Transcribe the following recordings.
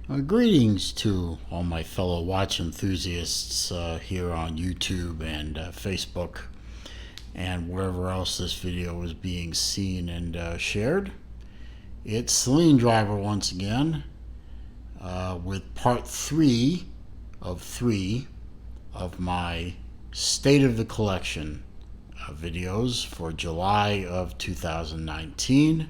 Greetings to all my fellow watch enthusiasts here on YouTube and Facebook and wherever else this video is being seen and shared. It's Celine Driver once again with part 3 of my State of the Collection videos for July of 2019.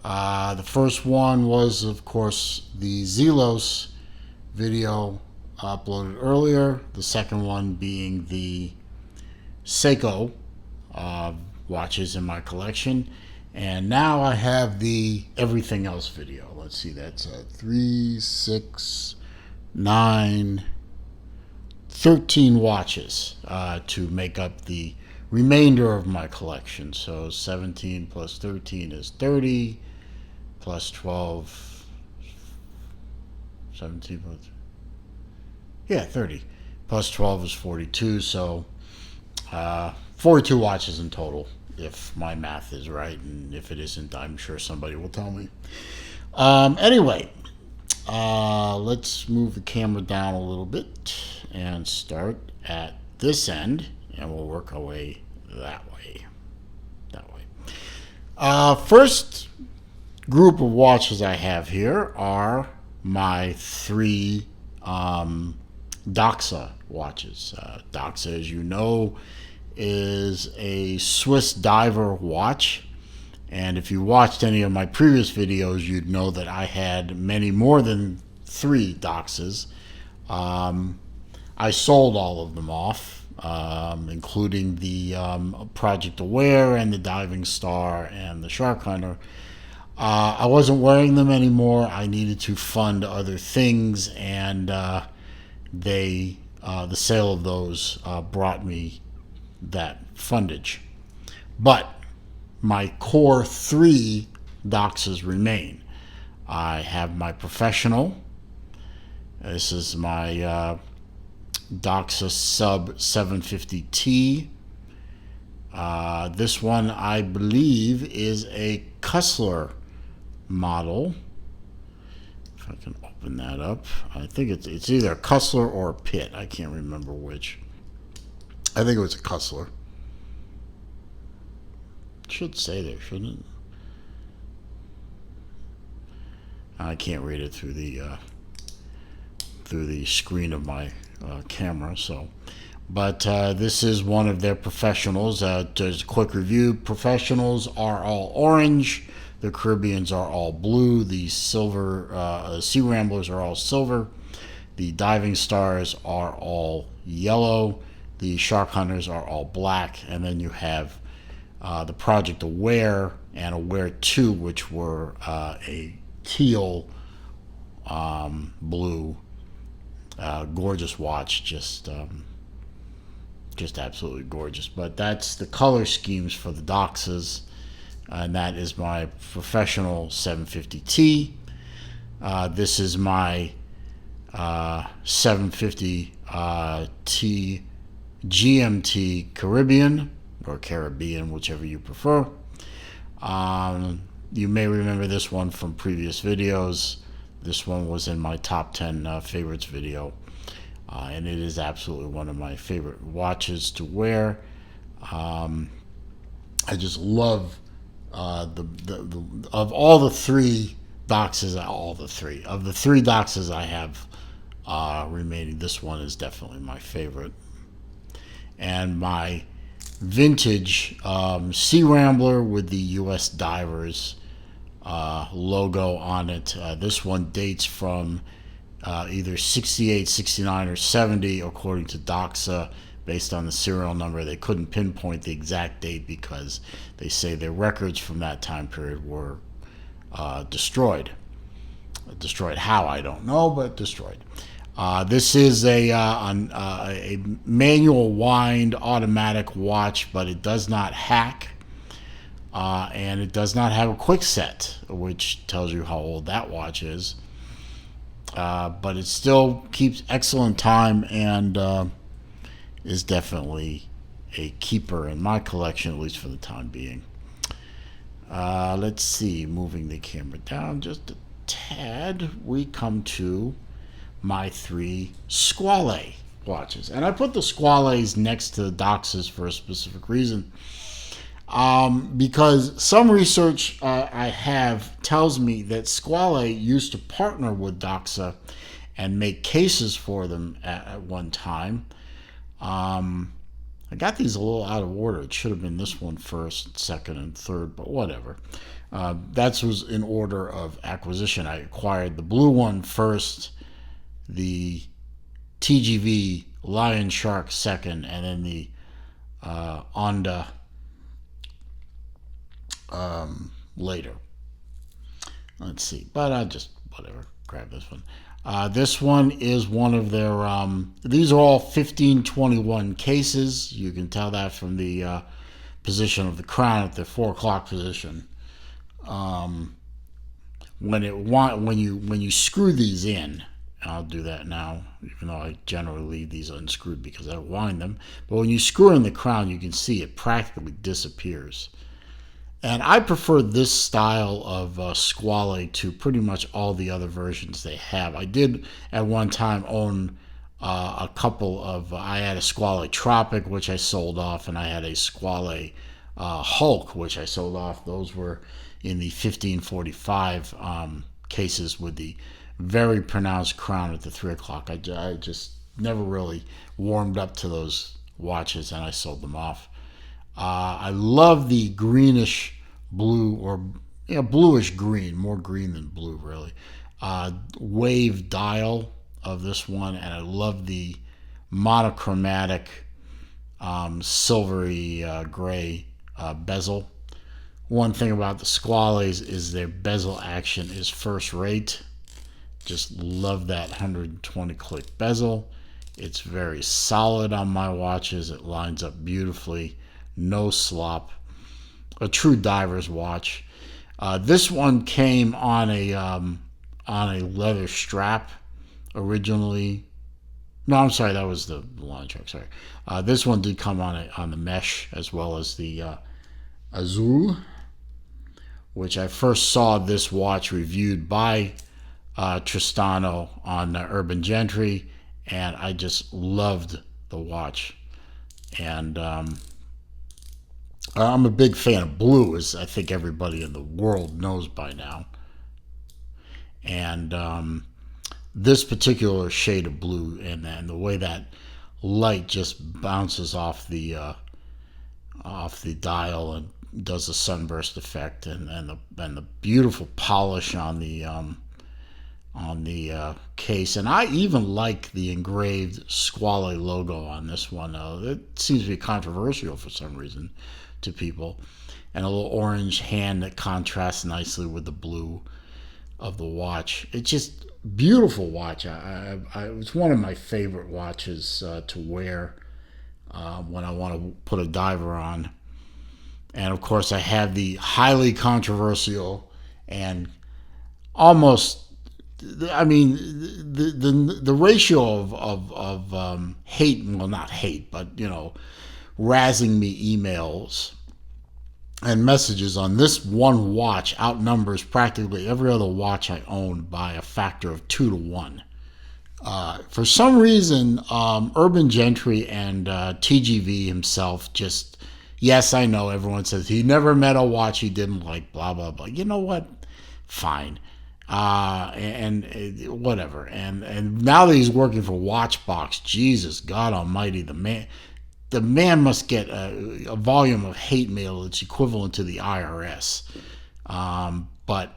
The first one was, of course, the Zelos video uploaded earlier. The second one being the Seiko watches in my collection. And now I have the everything else video. Let's see, that's 3, 6, 9, 13 watches to make up the remainder of my collection. So 17 plus 13 is 30. Plus 12, 17, plus, 30. Plus 12 is 42, so 42 watches in total, if my math is right, and if it isn't, I'm sure somebody will tell me. Anyway, let's move the camera down a little bit and start at this end, and we'll work our way that way. First group of watches I have here are my 3 Doxa watches. Doxa, as you know, is a Swiss diver watch, and if you watched any of my previous videos, you'd know that I had many more than 3 Doxas. I sold all of them off, including the Project Aware and the Diving Star and the Shark Hunter. I wasn't wearing them anymore. I needed to fund other things, and the sale of those brought me that fundage. But my core 3 Doxas remain. I have my professional. This is my Doxa Sub 750T. This one, I believe, is a Kussler model. If I can open that up, I think it's either a Kussler or a Pitt. I can't remember which. I think it was a Kussler. It should say there, shouldn't it? I can't read it through the screen of my camera. So, but this is one of their professionals. Just a quick review: professionals are all orange. The Caribbeans are all blue. The silver Sea Ramblers are all silver. The Diving Stars are all yellow. The Shark Hunters are all black. And then you have the Project Aware and Aware 2, which were a teal blue. Gorgeous watch, just absolutely gorgeous. But that's the color schemes for the Doxas. And that is my professional 750T. This is my 750T GMT Caribbean, or Caribbean, whichever you prefer. You may remember this one from previous videos. This one was in my top 10 favorites video. And it is absolutely one of my favorite watches to wear. I just love of all the 3 Doxas, of the 3 Doxas I have remaining, this one is definitely my favorite. And my vintage Sea Rambler with the U.S. Divers logo on it. This one dates from either 68, 69, or 70, according to Doxa. Based on the serial number, they couldn't pinpoint the exact date because they say their records from that time period were destroyed. Destroyed how, I don't know, but destroyed. This is a manual wind automatic watch, but it does not hack, and it does not have a quick set, which tells you how old that watch is. But it still keeps excellent time and is definitely a keeper in my collection, at least for the time being. Let's see, moving the camera down just a pad, we come to my 3 Squale watches. And I put the Squales next to the Doxas for a specific reason. Because some research I have tells me that Squale used to partner with Doxa and make cases for them at one time. I got these a little out of order. It should have been this one first, second, and third, but whatever. That was in order of acquisition. I acquired the blue one first, the TGV Lion Shark second, and then the Onda later. Let's see, but I just whatever grab this one. This one is one of their. These are all 1521 cases. You can tell that from the position of the crown at the 4 o'clock position. When you screw these in, I'll do that now, even though I generally leave these unscrewed because I wind them. But when you screw in the crown, you can see it practically disappears. And I prefer this style of Squale to pretty much all the other versions they have. I did at one time own a couple of. I had a Squale Tropic, which I sold off, and I had a Squale Hulk, which I sold off. Those were in the 1545 cases with the very pronounced crown at the 3 o'clock. I just never really warmed up to those watches, and I sold them off. I love the greenish blue, or bluish green, more green than blue really, wave dial of this one, and I love the monochromatic silvery gray bezel. One thing about the Squales is their bezel action is first rate. Just love that 120 click bezel. It's very solid on my watches. It lines up beautifully. No slop. A true diver's watch. This one came on a leather strap originally. No, I'm sorry, that was the line track. Sorry, this one did come on the mesh as well as the azul, which I first saw this watch reviewed by Tristano on Urban Gentry, and I just loved the watch. And I'm a big fan of blue, as I think everybody in the world knows by now. And this particular shade of blue, and the way that light just bounces off the dial and does a sunburst effect, and the beautiful polish on the case. And I even like the engraved Squale logo on this one. It seems to be controversial for some reason to people, and a little orange hand that contrasts nicely with the blue of the watch. It's just beautiful watch. It's one of my favorite watches to wear when I want to put a diver on. And of course, I have the highly controversial and almost, I mean, the ratio of hate, well, not hate, but razzing me emails and messages on this one watch outnumbers practically every other watch I own by a factor of 2 to 1. For some reason, Urban Gentry and TGV himself just, yes, I know everyone says he never met a watch he didn't like, blah, blah, blah. You know what? Fine. And whatever. And now that he's working for Watchbox, Jesus, God Almighty, the man must get a volume of hate mail that's equivalent to the IRS. But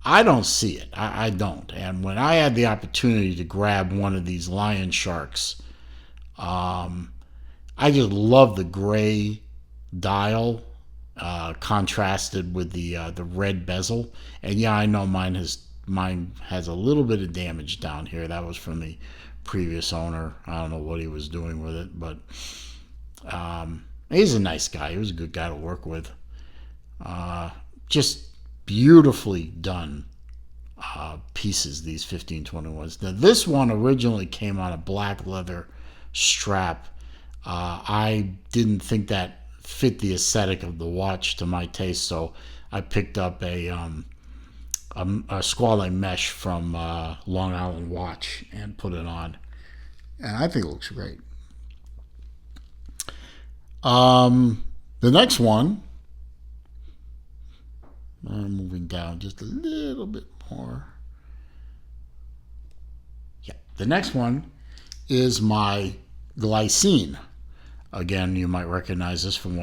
I don't see it. I don't. And when I had the opportunity to grab one of these Lion Sharks, I just love the gray dial contrasted with the red bezel. And yeah, I know mine has a little bit of damage down here. That was from the previous owner. I don't know what he was doing with it, but he's a nice guy. He was a good guy to work with. Just beautifully done pieces, these 1521s. Now, this one originally came on a black leather strap. I didn't think that fit the aesthetic of the watch to my taste, so I picked up a a Squale mesh from Long Island Watch and put it on, and I think it looks great. The next one, I'm moving down just a little bit more. Yeah, the next one is my Glycine. Again, you might recognize this from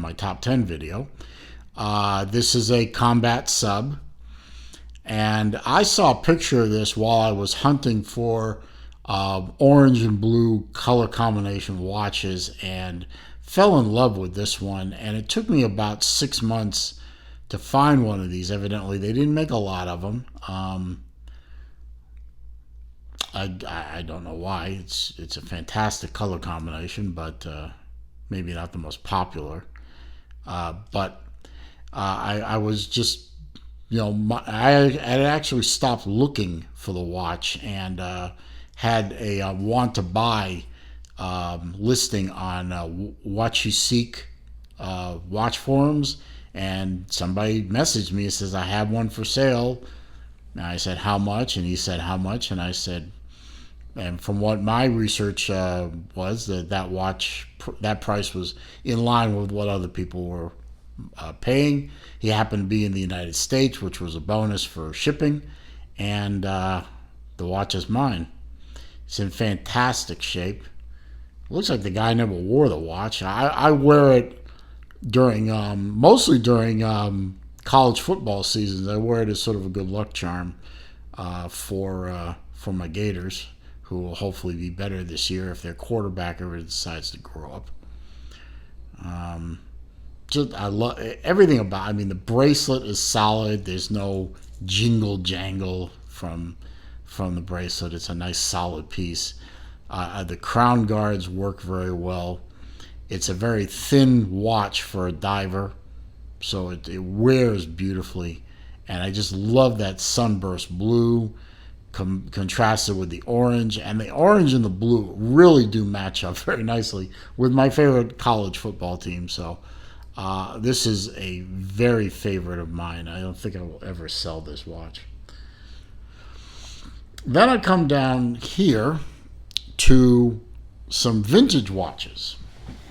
my top 10 video. This is a combat sub, and I saw a picture of this while I was hunting for orange and blue color combination watches and fell in love with this one. And it took me about 6 months to find one of these. Evidently, they didn't make a lot of them. I don't know why. It's a fantastic color combination, but maybe not the most popular. But I was just, I had actually stopped looking for the watch and had a want to buy listing on Watch You Seek watch forums, and somebody messaged me and says, I have one for sale. And I said, how much? And he said, how much? And I said, and from what my research was, that watch, that price was in line with what other people were paying. He happened to be in the United States, which was a bonus for shipping, and the watch is mine. It's in fantastic shape. It looks like the guy never wore the watch. I wear it during, mostly during college football seasons. I wear it as sort of a good luck charm for my Gators, who will hopefully be better this year if their quarterback ever decides to grow up. I love everything about. I mean, the bracelet is solid. There's no jingle jangle from the bracelet. It's a nice solid piece. The crown guards work very well. It's a very thin watch for a diver, so it wears beautifully. And I just love that sunburst blue contrasted with the orange. And the orange and the blue really do match up very nicely with my favorite college football team. So this is a very favorite of mine. I don't think I will ever sell this watch. Then I come down here to some vintage watches.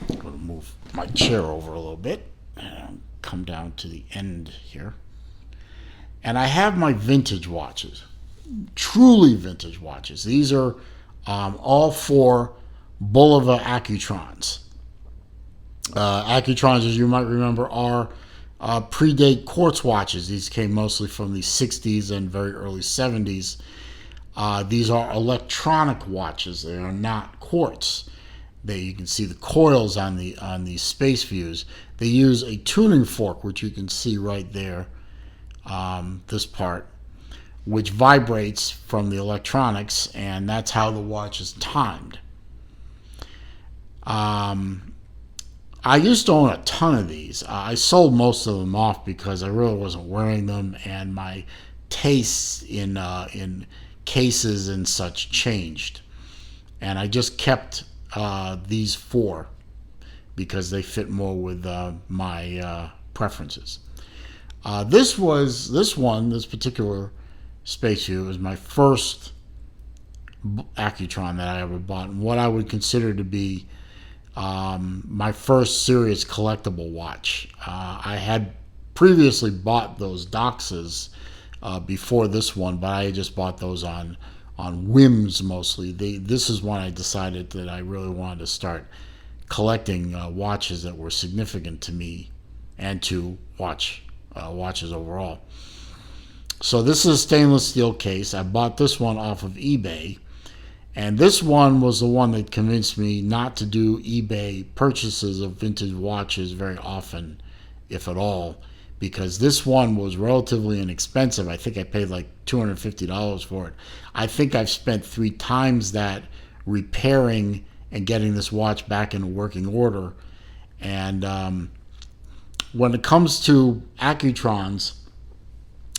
I'm going to move my chair over a little bit and come down to the end here. And I have my vintage watches, truly vintage watches. These are all four Bulova Accutrons. Accutrons, as you might remember, are predate quartz watches. These came mostly from the 60s and very early 70s. These are electronic watches. They are not quartz. You can see the coils on the space views. They use a tuning fork, which you can see right there, this part, which vibrates from the electronics, and that's how the watch is timed. I used to own a ton of these. I sold most of them off because I really wasn't wearing them, and my tastes in cases and such changed. And I just kept these four because they fit more with my preferences. This particular Space View was my first Accutron that I ever bought, and what I would consider to be my first serious collectible watch. I had previously bought those Doxas before this one, but I had just bought those on whims mostly. This is when I decided that I really wanted to start collecting watches that were significant to me and to watches overall. So this is a stainless steel case. I bought this one off of eBay, and this one was the one that convinced me not to do eBay purchases of vintage watches very often, if at all, because this one was relatively inexpensive. I think I paid like $250 for it. I think I've spent 3 times that repairing and getting this watch back in working order. And when it comes to Accutrons,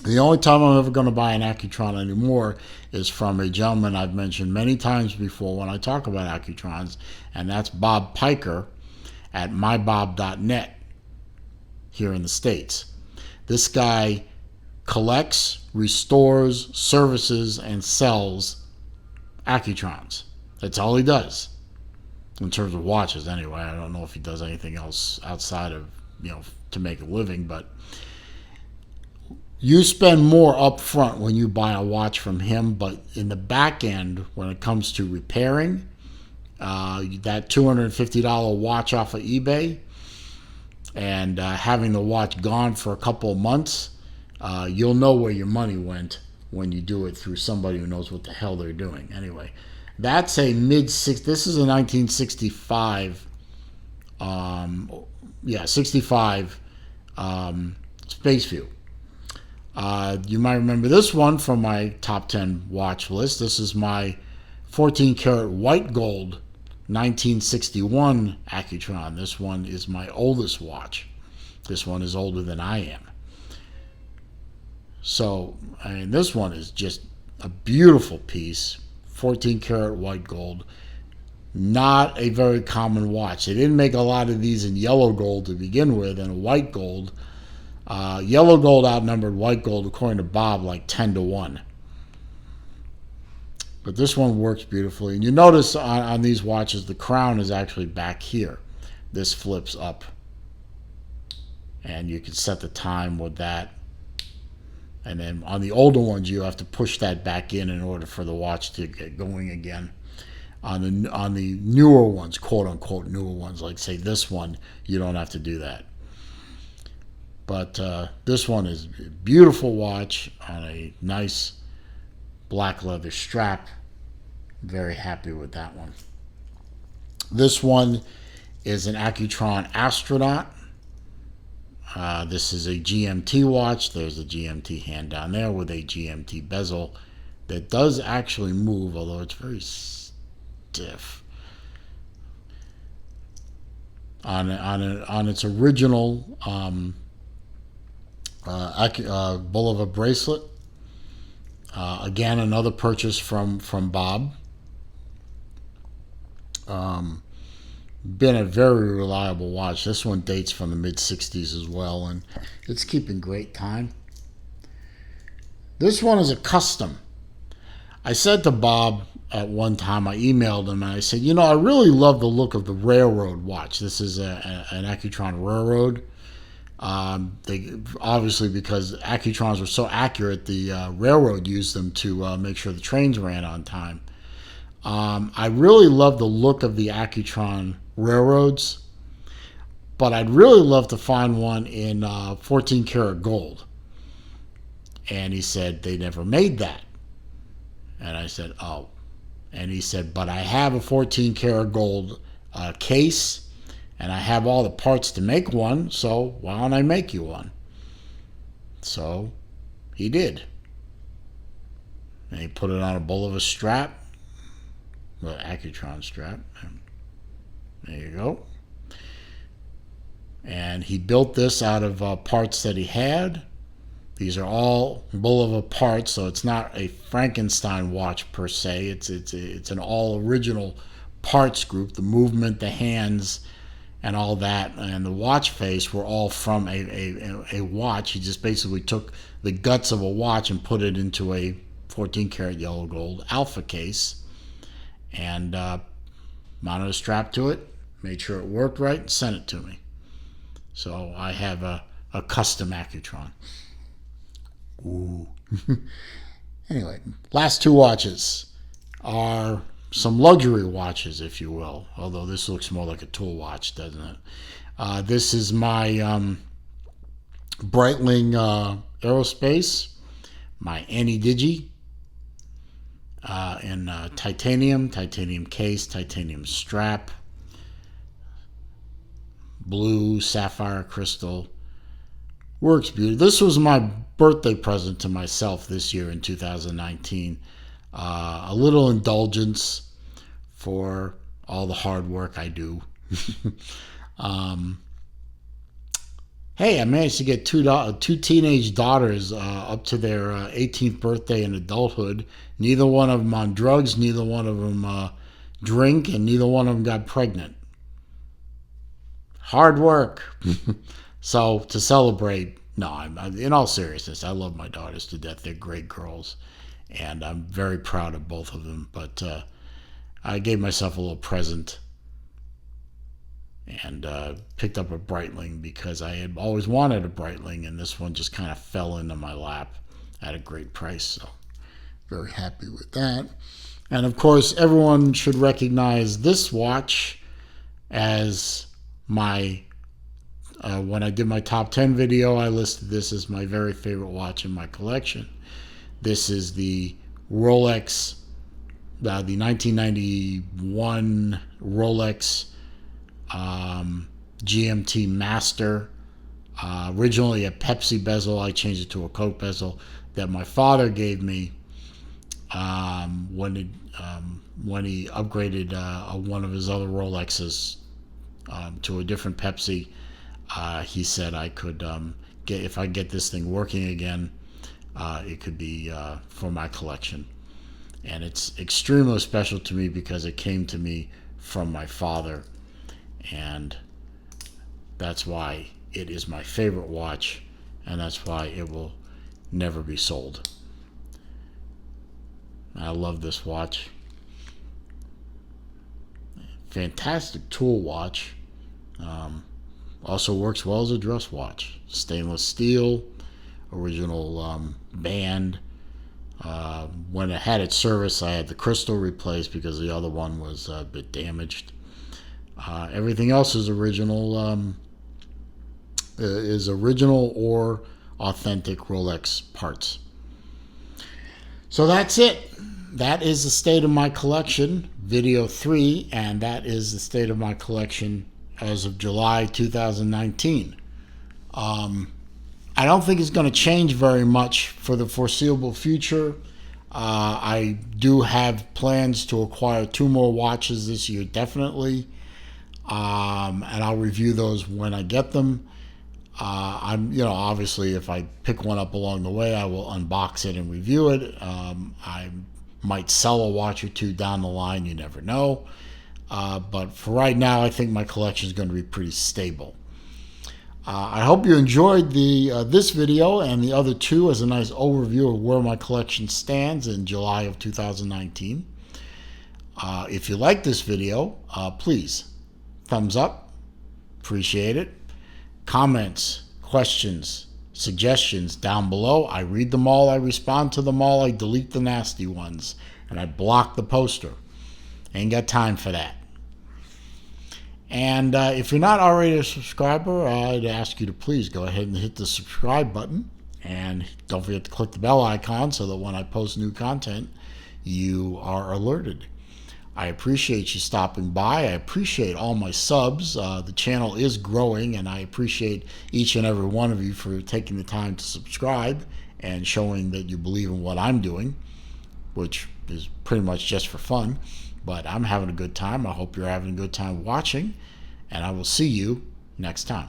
the only time I'm ever going to buy an Accutron anymore is from a gentleman I've mentioned many times before when I talk about Accutrons, and that's Bob Piker at mybob.net here in the States. This guy collects, restores, services, and sells Accutrons. That's all he does. In terms of watches, anyway. I don't know if he does anything else outside of, to make a living, but you spend more up front when you buy a watch from him, but in the back end, when it comes to repairing, that $250 watch off of eBay and having the watch gone for a couple of months, you'll know where your money went when you do it through somebody who knows what the hell they're doing. Anyway, that's a mid-60s. This is a 1965. 65 Space View. You might remember this one from my top 10 watch list. This is my 14 karat white gold 1961 Accutron. This one is my oldest watch. This one is older than I am. So, this one is just a beautiful piece. 14 karat white gold. Not a very common watch. They didn't make a lot of these in yellow gold to begin with, and white gold. Yellow gold outnumbered white gold, according to Bob, like 10-1. But this one works beautifully. And you notice on these watches, the crown is actually back here. This flips up. And you can set the time with that. And then on the older ones, you have to push that back in order for the watch to get going again. On the newer ones, quote-unquote newer ones, like say this one, you don't have to do that. But this one is a beautiful watch on a nice black leather strap. Very happy with that one. This one is an Accutron Astronaut. This is a GMT watch. There's a GMT hand down there with a GMT bezel that does actually move, although it's very stiff. On its original Bulova bracelet. Again, another purchase from Bob. Been a very reliable watch. This one dates from the mid-60s as well, and it's keeping great time. This one is a custom. I said to Bob at one time, I emailed him, and I said, I really love the look of the Railroad watch. This is an Accutron Railroad. They obviously, because Accutrons were so accurate, the railroad used them to make sure the trains ran on time. I really love the look of the Accutron railroads, but I'd really love to find one in 14 karat gold. And he said they never made that. And I said, oh. And he said, but I have a 14 karat gold case, and I have all the parts to make one, so why don't I make you one? So he did. And he put it on a Bulova strap, the Accutron strap. There you go. And he built this out of parts that he had. These are all Bulova parts, so it's not a Frankenstein watch per se. It's an all original parts group. The movement, the hands, and all that, and the watch face were all from a watch. He just basically took the guts of a watch and put it into a 14 karat yellow gold alpha case, and mounted a strap to it, made sure it worked right, and sent it to me. So I have a custom Accutron. Ooh. Anyway, last two watches are some luxury watches, if you will, although this looks more like a tool watch, doesn't it? This is my Breitling Aerospace, my Anti-Digi, in titanium case, titanium strap, blue sapphire crystal. Works beautiful. This was my birthday present to myself this year in 2019. A little indulgence for all the hard work I do. Hey, I managed to get two teenage daughters up to their 18th birthday in adulthood. Neither one of them on drugs, neither one of them drink, and neither one of them got pregnant. Hard work. So to celebrate, No, in all seriousness, I love my daughters to death. They're great girls, and I'm very proud of both of them. But I gave myself a little present and picked up a Breitling because I had always wanted a Breitling, and this one just kind of fell into my lap at a great price. So very happy with that. And of course, everyone should recognize this watch as my, when I did my top 10 video, I listed this as my very favorite watch in my collection. This is the Rolex, the 1991 Rolex GMT Master. Originally a Pepsi bezel, I changed it to a Coke bezel that my father gave me when he upgraded one of his other Rolexes to a different Pepsi. He said I could if I get this thing working again, it could be for my collection. And it's extremely special to me because it came to me from my father, and that's why it is my favorite watch, and that's why it will never be sold. I love this watch. Fantastic tool watch. Also works well as a dress watch. Stainless steel, original band. When it had its service, I had the crystal replaced because the other one was a bit damaged. Everything else is original or authentic Rolex parts. So that's it. That is the state of my collection, video 3, and that is the state of my collection as of July 2019. I don't think it's going to change very much for the foreseeable future. I do have plans to acquire 2 more watches this year, definitely, and I'll review those when I get them. Obviously, if I pick one up along the way, I will unbox it and review it. I might sell a watch or 2 down the line. You never know. But for right now, I think my collection is going to be pretty stable. I hope you enjoyed this video and the other 2 as a nice overview of where my collection stands in July of 2019. If you like this video, please thumbs up. Appreciate it. Comments, questions, suggestions down below. I read them all. I respond to them all. I delete the nasty ones. And I block the poster. Ain't got time for that. And if you're not already a subscriber, I'd ask you to please go ahead and hit the subscribe button. And don't forget to click the bell icon so that when I post new content, you are alerted. I appreciate you stopping by. I appreciate all my subs. The channel is growing, and I appreciate each and every one of you for taking the time to subscribe and showing that you believe in what I'm doing, which is pretty much just for fun. But I'm having a good time. I hope you're having a good time watching, and I will see you next time.